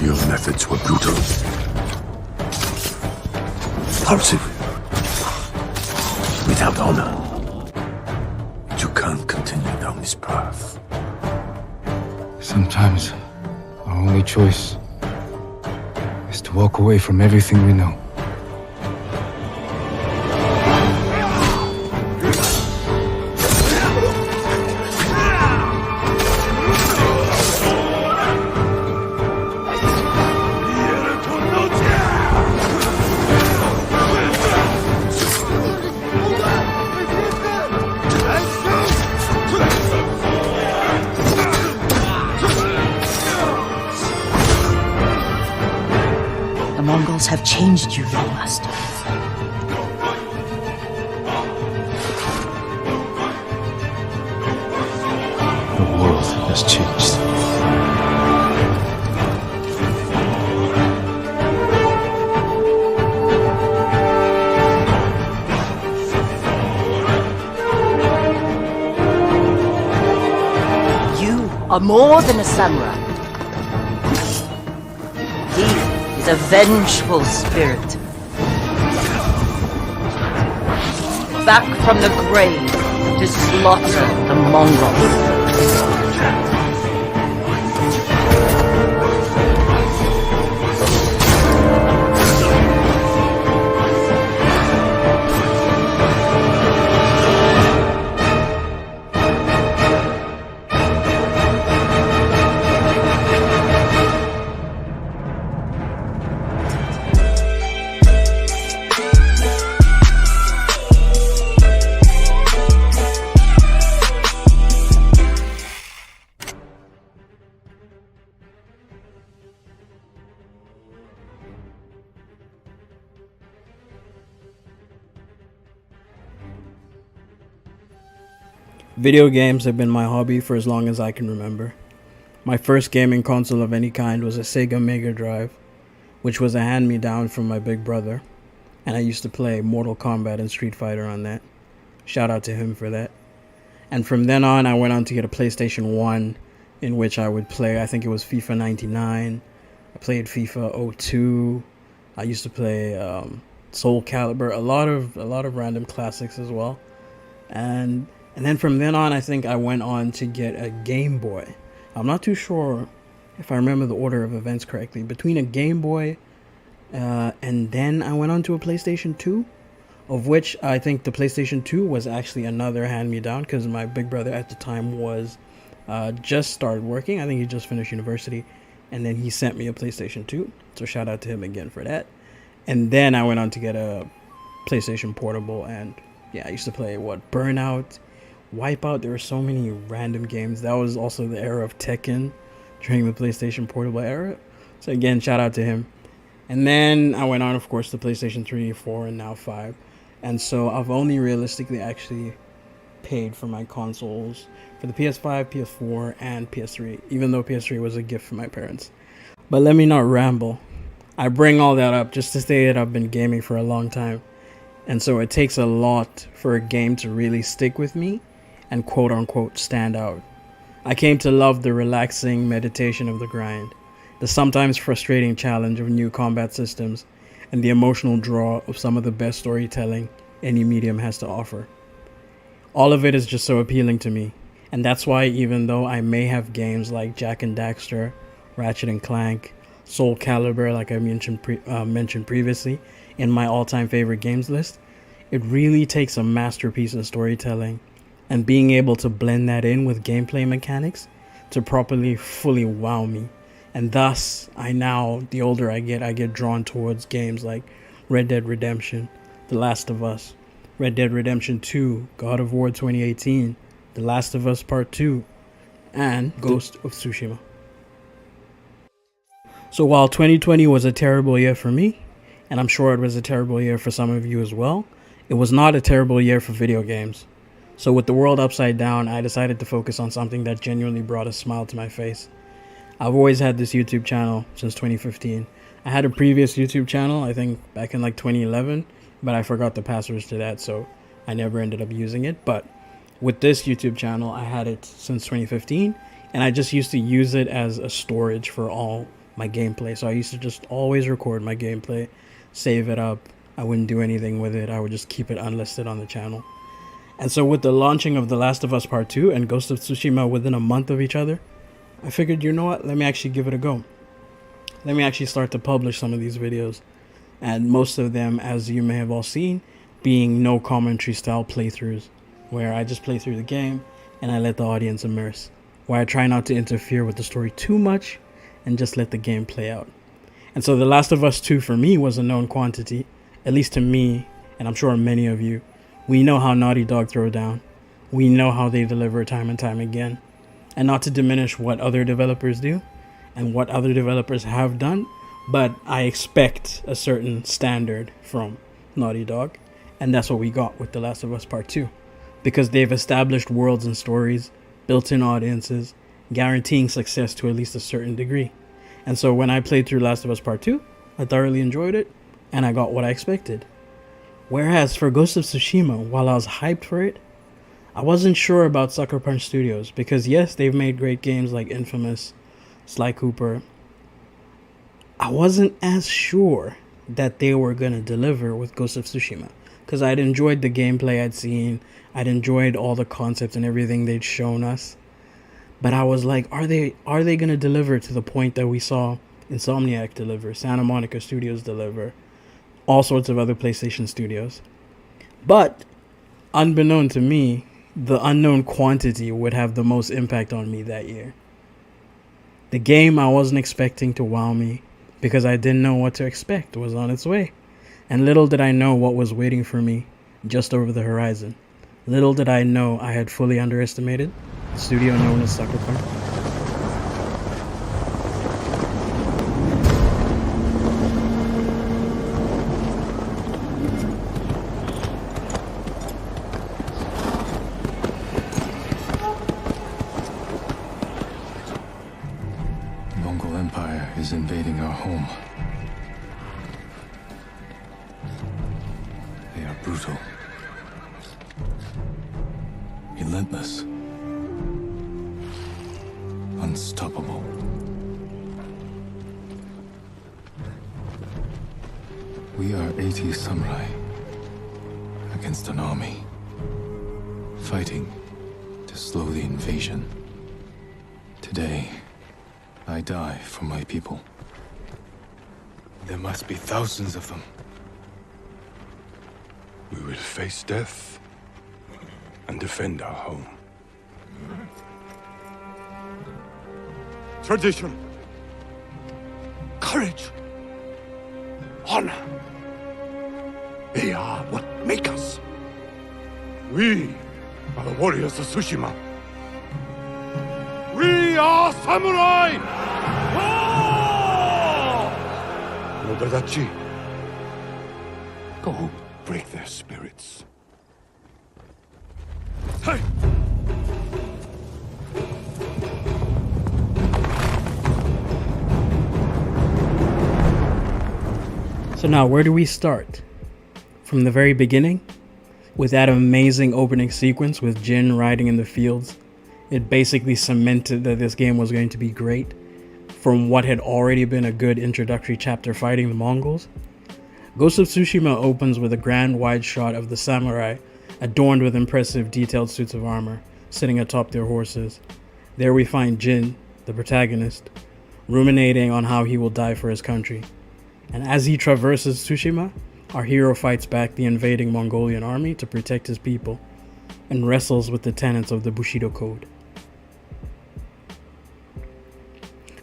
Your methods were brutal. Impulsive. Without honor. You can't continue down this path. Sometimes our only choice is to walk away from everything we know. The Mongols have changed you, young master. The world has changed. You are more than a samurai. He is a vengeful spirit. Back from the grave to slaughter the Mongols. Video games have been my hobby for as long as I can remember. My first gaming console of any kind was a Sega Mega Drive, which was a hand-me-down from my big brother, and I used to play Mortal Kombat and Street Fighter on that. Shout out to him for that. And from then on, I went on to get a PlayStation 1, in which I would play, I think it was FIFA 99, I played FIFA 02, I used to play Soul Calibur, a lot of random classics as well. And then from then on, I think I went on to get a Game Boy. I'm not too sure if I remember the order of events correctly. Between a Game Boy and then I went on to a PlayStation 2, of which I think the PlayStation 2 was actually another hand-me-down because my big brother at the time was just started working. I think he just finished university, and then he sent me a PlayStation 2. So shout out to him again for that. And then I went on to get a PlayStation Portable, and yeah, I used to play Burnout, Wipeout. There were so many random games. That was also the era of Tekken during the PlayStation Portable era. So again, shout out to him. And then I went on, of course, to PlayStation 3, 4, and now 5. And so I've only realistically actually paid for my consoles for the PS5, PS4, and PS3, even though PS3 was a gift from my parents. But let me not ramble. I bring all that up just to say that I've been gaming for a long time. And so it takes a lot for a game to really stick with me and quote unquote stand out. I came to love the relaxing meditation of the grind, the sometimes frustrating challenge of new combat systems, and the emotional draw of some of the best storytelling any medium has to offer. All of it is just so appealing to me, and that's why even though I may have games like Jak and Daxter, Ratchet and Clank, Soul Calibur, like I mentioned previously, in my all-time favorite games list, it really takes a masterpiece of storytelling and being able to blend that in with gameplay mechanics to properly, fully wow me. And thus, the older I get drawn towards games like Red Dead Redemption, The Last of Us, Red Dead Redemption 2, God of War 2018, The Last of Us Part 2, and Ghost of Tsushima. So while 2020 was a terrible year for me, and I'm sure it was a terrible year for some of you as well, it was not a terrible year for video games. So with the world upside down, I decided to focus on something that genuinely brought a smile to my face. I've always had this YouTube channel since 2015. I had a previous YouTube channel, I think back in like 2011, but I forgot the passwords to that, so I never ended up using it. But with this YouTube channel, I had it since 2015, and I just used to use it as a storage for all my gameplay. So I used to just always record my gameplay, save it up. I wouldn't do anything with it. I would just keep it unlisted on the channel. And so with the launching of The Last of Us Part 2 and Ghost of Tsushima within a month of each other, I figured, you know what, let me actually give it a go. Let me actually start to publish some of these videos. And most of them, as you may have all seen, being no commentary style playthroughs, where I just play through the game and I let the audience immerse, where I try not to interfere with the story too much and just let the game play out. And so The Last of Us 2 for me was a known quantity, at least to me, and I'm sure many of you. We know how Naughty Dog throw down. We know how they deliver time and time again. And not to diminish what other developers do and what other developers have done, but I expect a certain standard from Naughty Dog. And that's what we got with The Last of Us Part 2. Because they've established worlds and stories, built-in audiences, guaranteeing success to at least a certain degree. And so when I played through Last of Us Part 2, I thoroughly enjoyed it, and I got what I expected. Whereas for Ghost of Tsushima, while I was hyped for it, I wasn't sure about Sucker Punch Studios, because yes, they've made great games like Infamous, Sly Cooper. I wasn't as sure that they were going to deliver with Ghost of Tsushima, because I'd enjoyed the gameplay I'd seen, I'd enjoyed all the concepts and everything they'd shown us. But I was like, are they going to deliver to the point that we saw Insomniac deliver, Santa Monica Studios deliver, all sorts of other PlayStation studios? But unbeknown to me, the unknown quantity would have the most impact on me that year. The game I wasn't expecting to wow me because I didn't know what to expect was on its way. And little did I know what was waiting for me just over the horizon. Little did I know I had fully underestimated the studio known as Sucker Punch. Mongol Empire is invading our home. They are brutal, relentless, unstoppable. We are 80 samurai against an army, fighting to slow the invasion. Today, I die for my people. There must be thousands of them. We will face death and defend our home. Tradition, courage, honor. They are what make us. We are the warriors of Tsushima. We are samurai! Oh! Nobadachi, go break their spirits. Hey! So now, where do we start? From the very beginning? With that amazing opening sequence with Jin riding in the fields. It basically cemented that this game was going to be great from what had already been a good introductory chapter fighting the Mongols. Ghost of Tsushima opens with a grand wide shot of the samurai adorned with impressive detailed suits of armor, sitting atop their horses. There we find Jin, the protagonist, ruminating on how he will die for his country. And as he traverses Tsushima, our hero fights back the invading Mongolian army to protect his people, and wrestles with the tenets of the Bushido Code.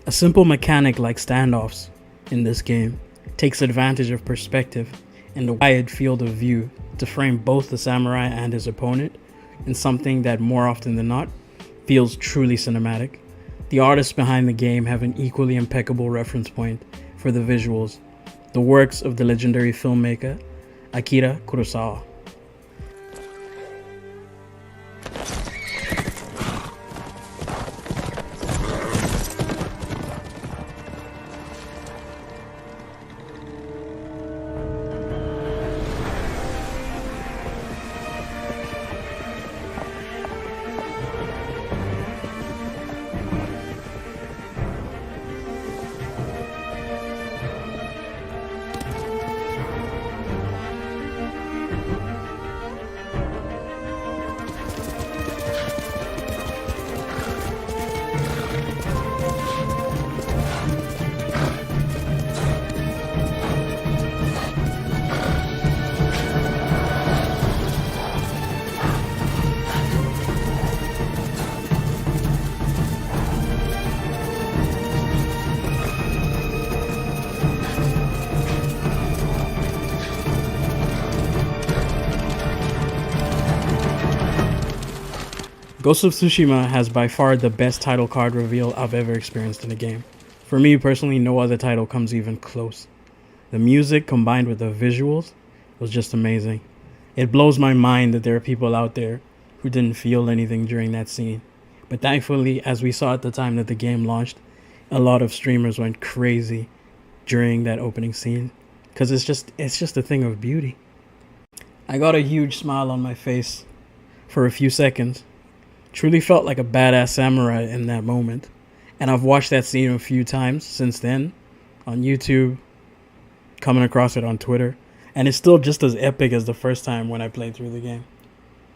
A simple mechanic like standoffs in this game takes advantage of perspective and the wide field of view to frame both the samurai and his opponent in something that more often than not feels truly cinematic. The artists behind the game have an equally impeccable reference point for the visuals, the works of the legendary filmmaker Akira Kurosawa. Ghost of Tsushima has by far the best title card reveal I've ever experienced in a game. For me personally, no other title comes even close. The music combined with the visuals was just amazing. It blows my mind that there are people out there who didn't feel anything during that scene. But thankfully, as we saw at the time that the game launched, a lot of streamers went crazy during that opening scene because it's just a thing of beauty. I got a huge smile on my face for a few seconds. Truly felt like a badass samurai in that moment. And I've watched that scene a few times since then on YouTube, coming across it on Twitter, and it's still just as epic as the first time when I played through the game.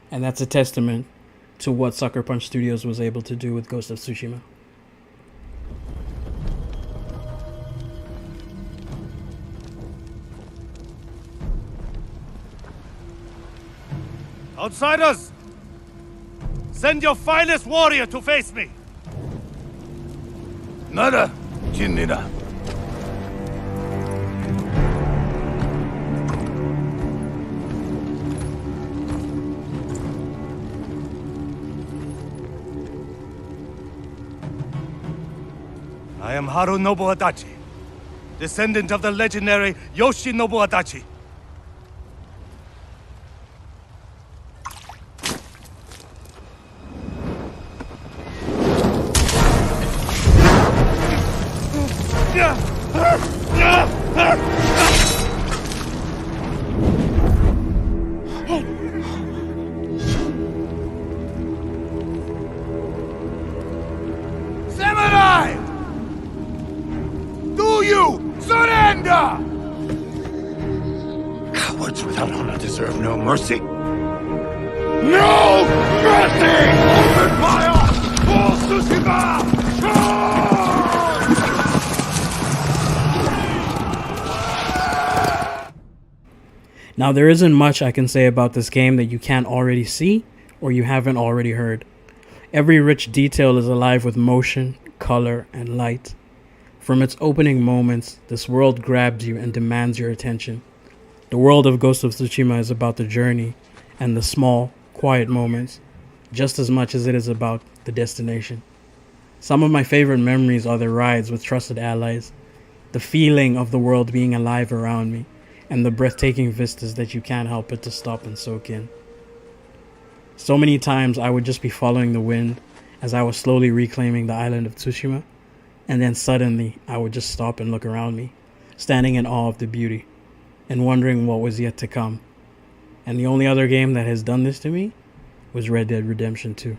And that's a testament to what Sucker Punch Studios was able to do with Ghost of Tsushima. Outsiders! Send your finest warrior to face me! Nada, Jinnida. I am Harunobu Adachi, descendant of the legendary Yoshinobu Adachi. Samurai! Do you surrender? Cowards without honor deserve no mercy. No mercy! Open fire! For Tsushima! Now, there isn't much I can say about this game that you can't already see or you haven't already heard. Every rich detail is alive with motion, color, and light. From its opening moments, this world grabs you and demands your attention. The world of Ghost of Tsushima is about the journey and the small, quiet moments, just as much as it is about the destination. Some of my favorite memories are the rides with trusted allies, the feeling of the world being alive around me, and the breathtaking vistas that you can't help but to stop and soak in. So many times I would just be following the wind as I was slowly reclaiming the island of Tsushima, and then suddenly I would just stop and look around me, standing in awe of the beauty, and wondering what was yet to come. And the only other game that has done this to me was Red Dead Redemption 2.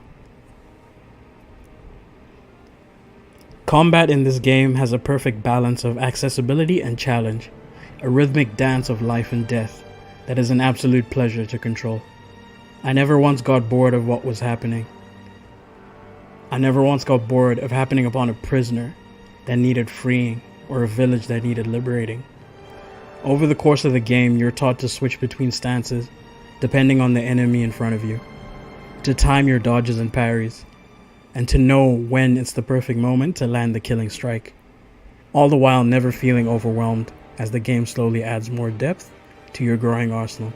Combat in this game has a perfect balance of accessibility and challenge, a rhythmic dance of life and death that is an absolute pleasure to control. I never once got bored of what was happening. I never once got bored of happening upon a prisoner that needed freeing or a village that needed liberating. Over the course of the game, you're taught to switch between stances depending on the enemy in front of you, to time your dodges and parries, and to know when it's the perfect moment to land the killing strike, all the while never feeling overwhelmed as the game slowly adds more depth to your growing arsenal.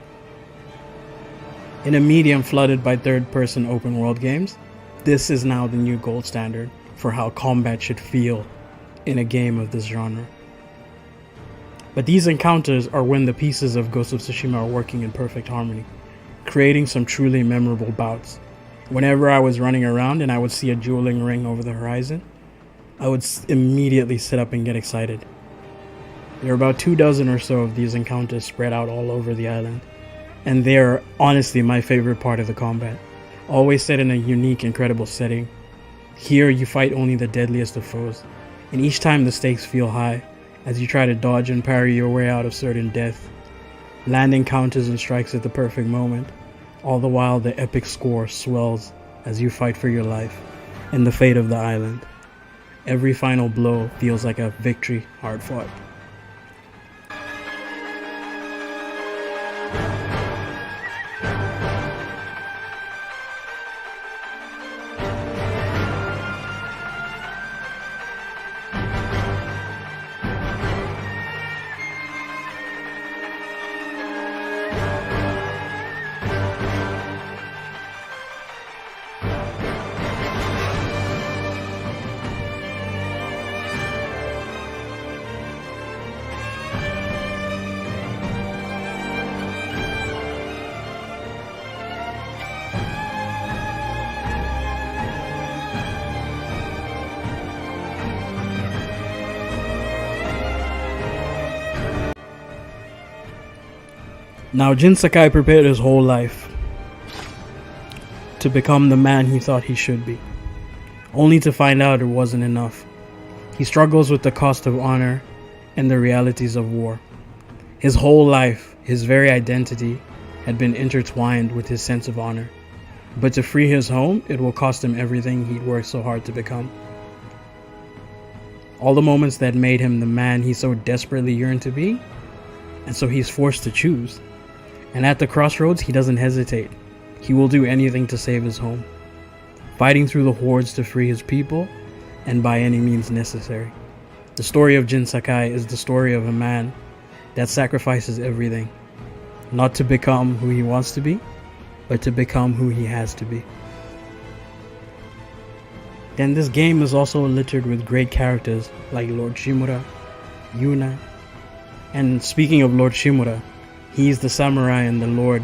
In a medium flooded by third-person open-world games, this is now the new gold standard for how combat should feel in a game of this genre. But these encounters are when the pieces of Ghost of Tsushima are working in perfect harmony, creating some truly memorable bouts. Whenever I was running around and I would see a dueling ring over the horizon, I would immediately sit up and get excited. There are about 24 or so of these encounters spread out all over the island, and they're honestly my favorite part of the combat, always set in a unique, incredible setting. Here you fight only the deadliest of foes, and each time the stakes feel high as you try to dodge and parry your way out of certain death, landing counters and strikes at the perfect moment, all the while the epic score swells as you fight for your life and the fate of the island. Every final blow feels like a victory hard fought. Now, Jin Sakai prepared his whole life to become the man he thought he should be, only to find out it wasn't enough. He struggles with the cost of honor and the realities of war. His whole life, his very identity, had been intertwined with his sense of honor. But to free his home, it will cost him everything he'd worked so hard to become. All the moments that made him the man he so desperately yearned to be, and so he's forced to choose. And at the crossroads, he doesn't hesitate. He will do anything to save his home, fighting through the hordes to free his people, and by any means necessary. The story of Jin Sakai is the story of a man that sacrifices everything, not to become who he wants to be, but to become who he has to be. Then this game is also littered with great characters like Lord Shimura, Yuna, and speaking of Lord Shimura, he's the samurai and the lord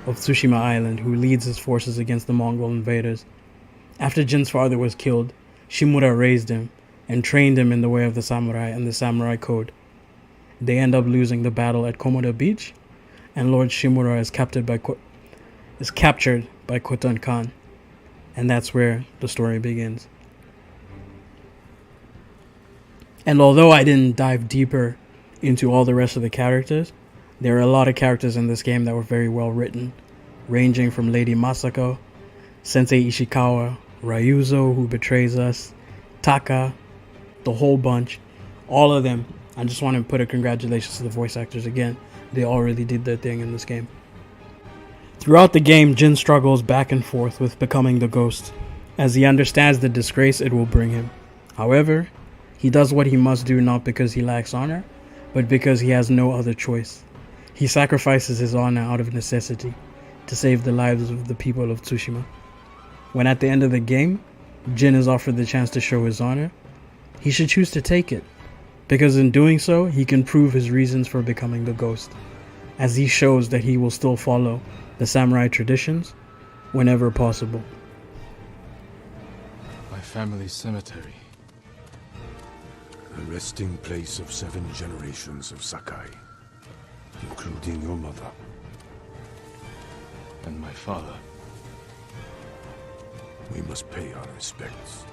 of Tsushima Island who leads his forces against the Mongol invaders. After Jin's father was killed, Shimura raised him and trained him in the way of the samurai and the samurai code. They end up losing the battle at Komoda Beach, and Lord Shimura is captured by Khotan Khan, and that's where the story begins. And although I didn't dive deeper into all the rest of the characters, there are a lot of characters in this game that were very well written, ranging from Lady Masako, Sensei Ishikawa, Ryuzo, who betrays us, Taka, the whole bunch, all of them. I just want to put a congratulations to the voice actors again. They all really did their thing in this game. Throughout the game, Jin struggles back and forth with becoming the ghost, as he understands the disgrace it will bring him. However, he does what he must do not because he lacks honor, but because he has no other choice. He sacrifices his honor out of necessity to save the lives of the people of Tsushima. When at the end of the game, Jin is offered the chance to show his honor, he should choose to take it, because in doing so, he can prove his reasons for becoming the ghost, as he shows that he will still follow the samurai traditions whenever possible. My family's cemetery. The resting place of 7 generations of Sakai, including your mother. And my father. We must pay our respects.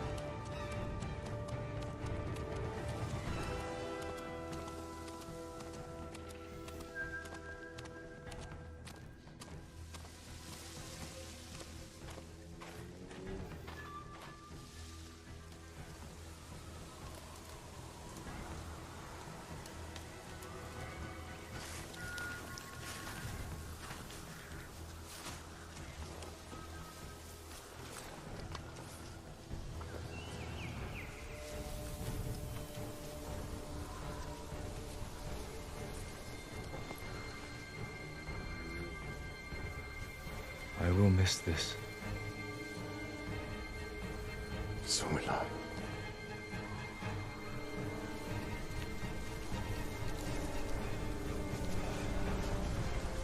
I will miss this. So will I.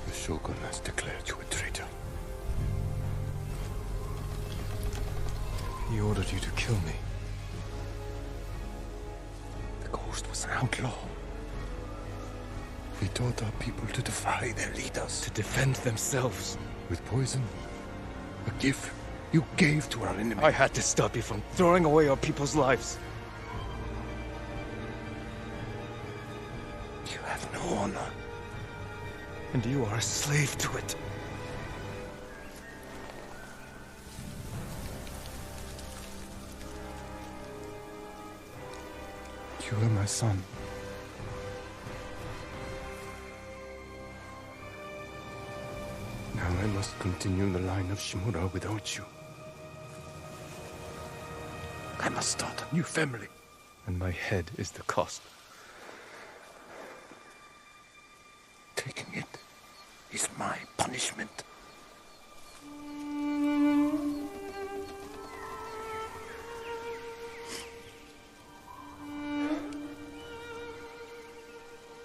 The Shogun has declared you a traitor. He ordered you to kill me. The Ghost was an outlaw. We taught our people to defy their leaders. To defend themselves. With poison, a gift you gave to our enemy. I had to stop you from throwing away our people's lives. You have no honor. And you are a slave to it. You are my son. Now I must continue the line of Shimura without you. I must start a new family. And my head is the cost. Taking it is my punishment.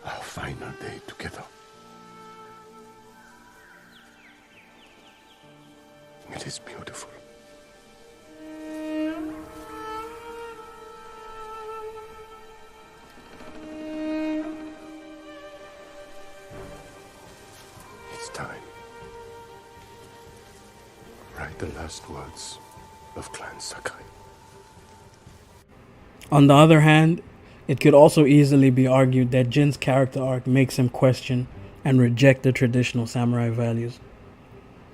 Our final day together. It is beautiful. last words of Clan Sakai. On the other hand, it could also easily be argued that Jin's character arc makes him question and reject the traditional samurai values.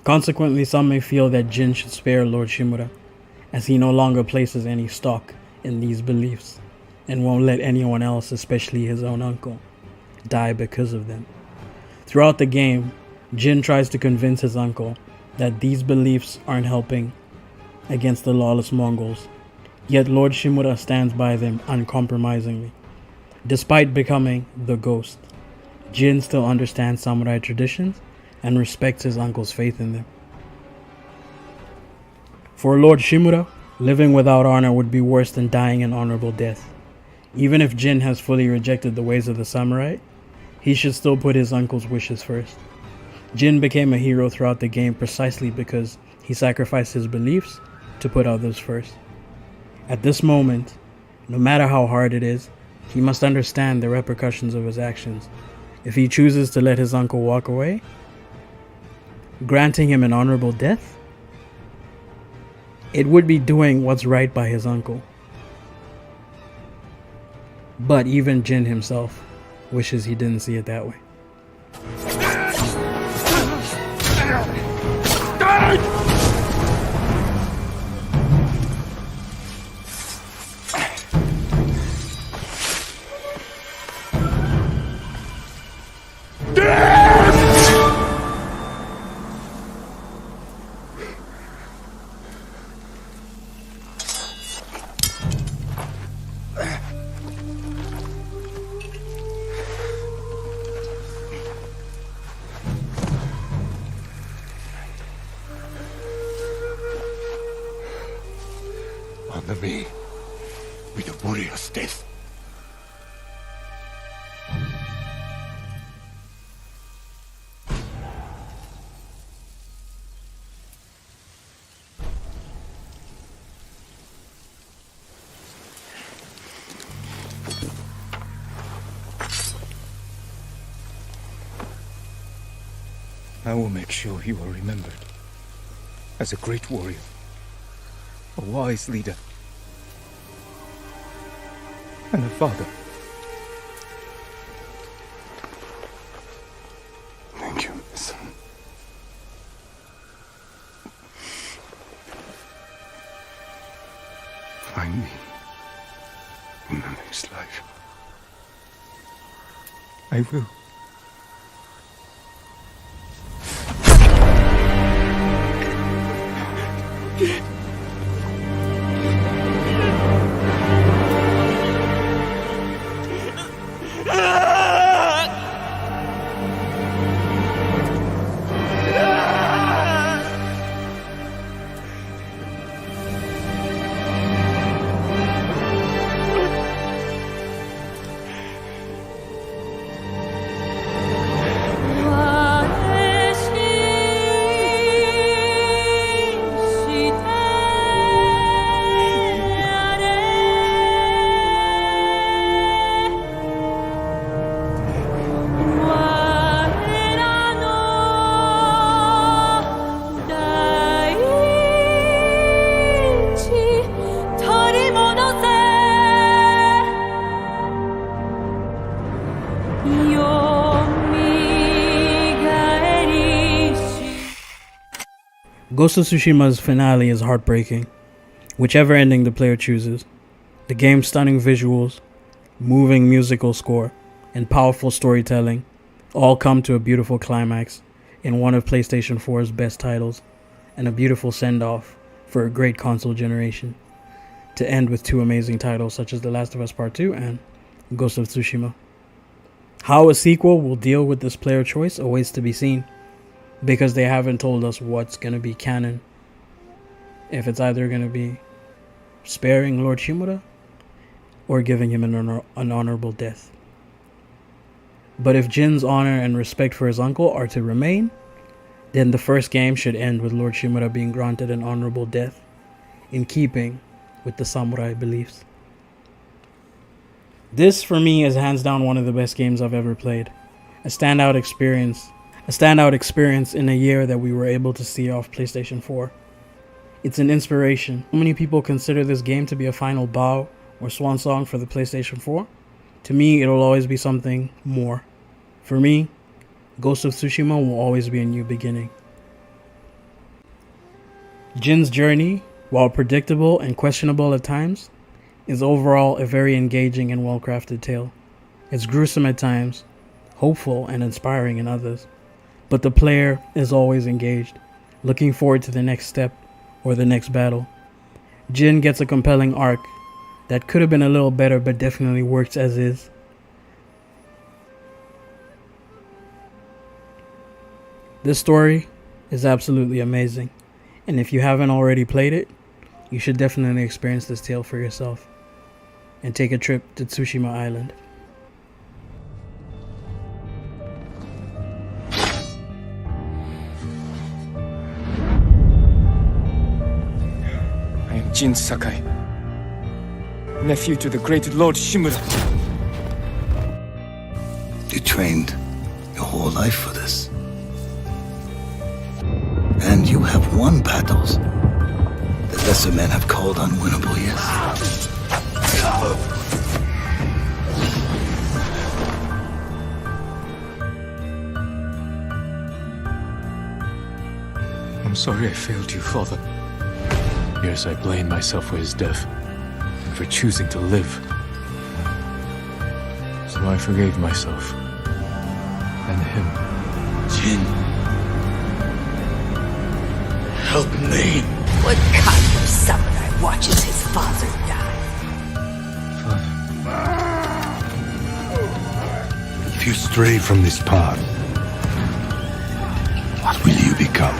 Consequently, some may feel that Jin should spare Lord Shimura, as he no longer places any stock in these beliefs and won't let anyone else, especially his own uncle, die because of them. Throughout the game, Jin tries to convince his uncle that these beliefs aren't helping against the lawless Mongols, yet Lord Shimura stands by them uncompromisingly. Despite becoming the ghost, Jin still understands samurai traditions and respects his uncle's faith in them. For Lord Shimura, living without honor would be worse than dying an honorable death. Even if Jin has fully rejected the ways of the samurai, he should still put his uncle's wishes first. Jin became a hero throughout the game precisely because he sacrificed his beliefs to put others first. At this moment, no matter how hard it is, he must understand the repercussions of his actions. If he chooses to let his uncle walk away, granting him an honorable death, it would be doing what's right by his uncle. But even Jin himself wishes he didn't see it that way. Honor me with a warrior's death. I will make sure you are remembered as a great warrior, a wise leader, and a father. Thank you, my son. Find me in the next life. I will. Ghost of Tsushima's finale is heartbreaking, whichever ending the player chooses. The game's stunning visuals, moving musical score, and powerful storytelling all come to a beautiful climax in one of PlayStation 4's best titles, and a beautiful send-off for a great console generation, to end with two amazing titles such as The Last of Us Part 2 and Ghost of Tsushima. How a sequel will deal with this player choice awaits to be seen, because they haven't told us what's going to be canon. If it's either going to be sparing Lord Shimura or giving him an honorable death. But if Jin's honor and respect for his uncle are to remain, then the first game should end with Lord Shimura being granted an honorable death, in keeping with the samurai beliefs. This, for me, is hands down one of the best games I've ever played. A standout experience in a year that we were able to see off PlayStation 4. It's an inspiration. So many people consider this game to be a final bow or swan song for the PlayStation 4. To me, it'll always be something more. For me, Ghost of Tsushima will always be a new beginning. Jin's journey, while predictable and questionable at times, is overall a very engaging and well-crafted tale. It's gruesome at times, hopeful and inspiring in others, but the player is always engaged, looking forward to the next step or the next battle. Jin gets a compelling arc that could have been a little better but definitely works as is. This story is absolutely amazing, and if you haven't already played it, you should definitely experience this tale for yourself and take a trip to Tsushima Island. I am Jin Sakai, nephew to the great Lord Shimura. You trained your whole life for this. And you have won battles that lesser men have called unwinnable, yes? I'm sorry I failed you, father. Yes, I blame myself for his death, and for choosing to live. So I forgave myself. And him. Jin. Help me. What kind of samurai watches his father die? If you stray from this path, what will you become?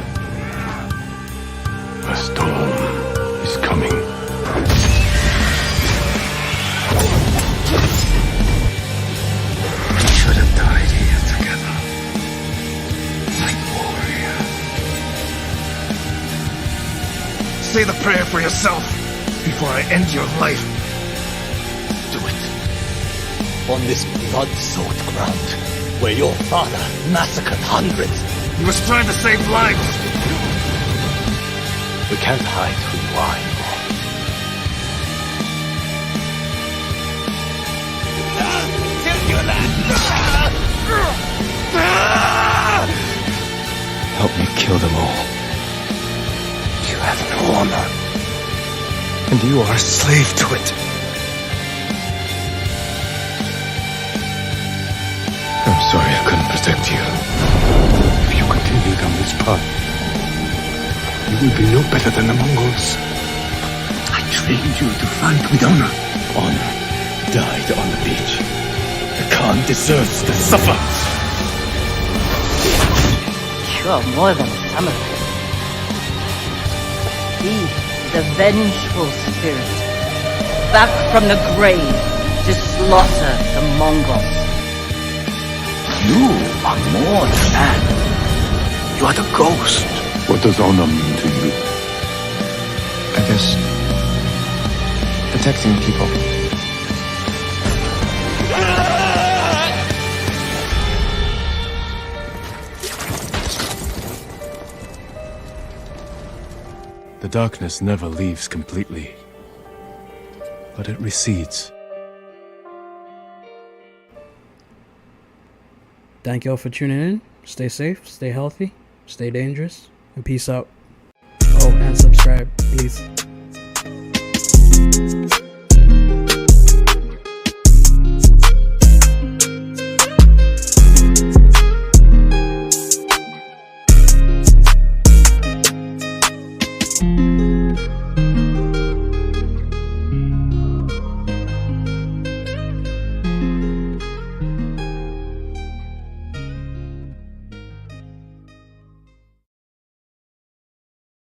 A storm is coming. We should have died here together. Like warrior. Say the prayer for yourself before I end your life. Do it. On this blood-soaked ground, where your father massacred hundreds. He was trying to save lives. We can't hide who you are anymore. Help me kill them all. You have no honor. And you are a slave to it. I'm sorry I couldn't protect you. If you continue down this path, you will be no better than the Mongols. I trained you to fight with honor. Honor died on the beach. The Khan deserves to suffer. You're more than a samurai. He is a vengeful spirit, back from the grave to slaughter the Mongols. You are more than that. You are the ghost. What does honor mean to you? I guess protecting people. The darkness never leaves completely, but it recedes. Thank y'all for tuning in. Stay safe, stay healthy, stay dangerous, and peace out. Oh, and subscribe, please.